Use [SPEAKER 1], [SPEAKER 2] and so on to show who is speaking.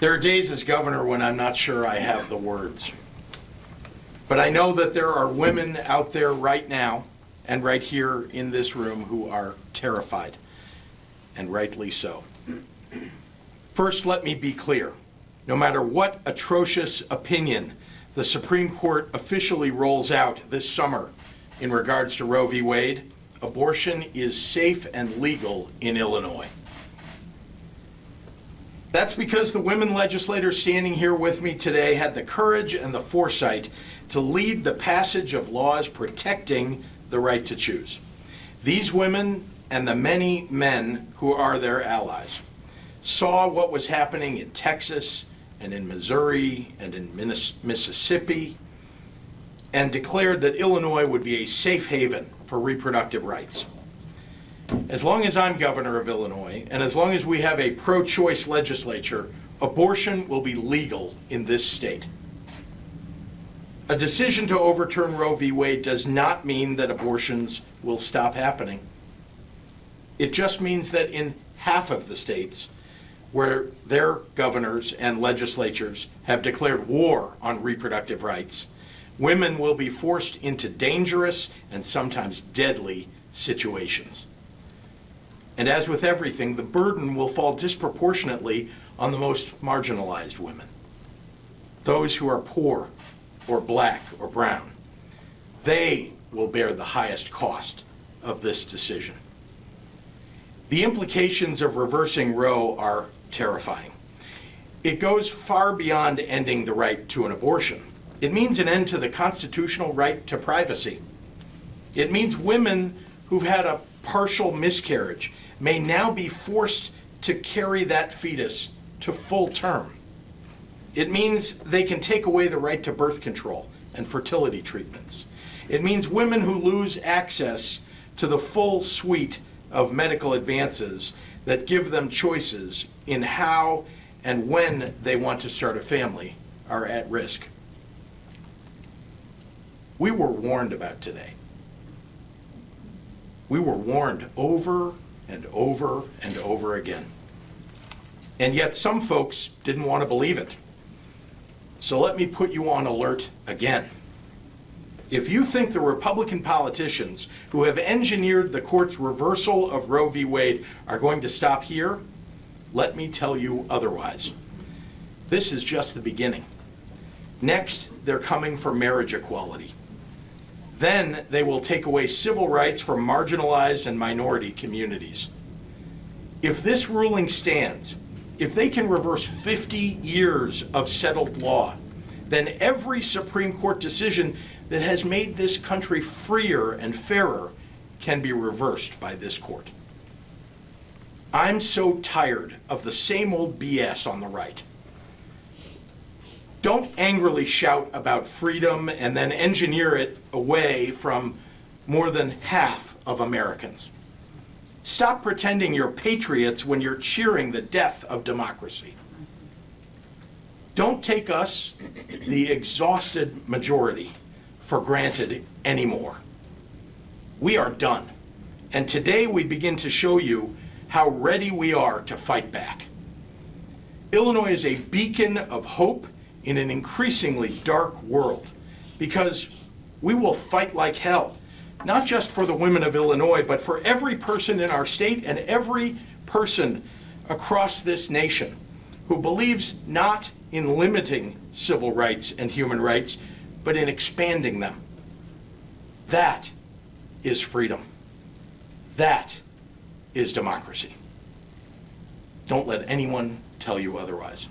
[SPEAKER 1] There are days as governor when I'm not sure I have the words. But I know that there are women out there right now and right here in this room who are terrified, and rightly so. First, let me be clear. No matter what atrocious opinion the Supreme Court officially rolls out this summer in regards to Roe v. Wade, abortion is safe and legal in Illinois. That's because the women legislators standing here with me today had the courage and the foresight to lead the passage of laws protecting the right to choose. These women and the many men who are their allies saw what was happening in Texas and in Missouri and in Mississippi and declared that Illinois would be a safe haven for reproductive rights. As long as I'm governor of Illinois, and as long as we have a pro-choice legislature, abortion will be legal in this state. A decision to overturn Roe v. Wade does not mean that abortions will stop happening. It just means that in half of the states where their governors and legislatures have declared war on reproductive rights, women will be forced into dangerous and sometimes deadly situations. And as with everything, the burden will fall disproportionately on the most marginalized women, those who are poor or black or brown. They will bear the highest cost of this decision. The implications of reversing Roe are terrifying. It goes far beyond ending the right to an abortion. It means an end to the constitutional right to privacy. It means women who've had a partial miscarriage may now be forced to carry that fetus to full term. It means they can take away the right to birth control and fertility treatments. It means women who lose access to the full suite of medical advances that give them choices in how and when they want to start a family are at risk. We were warned about today. We were warned over and over and over again. And yet some folks didn't want to believe it. So let me put you on alert again. If you think the Republican politicians who have engineered the court's reversal of Roe v. Wade are going to stop here, let me tell you otherwise. This is just the beginning. Next, they're coming for marriage equality. Then they will take away civil rights from marginalized and minority communities. If this ruling stands, if they can reverse 50 years of settled law, then every Supreme Court decision that has made this country freer and fairer can be reversed by this court. I'm so tired of the same old BS on the right. Don't angrily shout about freedom and then engineer it away from more than half of Americans. Stop pretending you're patriots when you're cheering the death of democracy. Don't take us, the exhausted majority, for granted anymore. We are done. And today we begin to show you how ready we are to fight back. Illinois is a beacon of hope in an increasingly dark world, because we will fight like hell, not just for the women of Illinois, but for every person in our state and every person across this nation who believes not in limiting civil rights and human rights, but in expanding them. That is freedom. That is democracy. Don't let anyone tell you otherwise.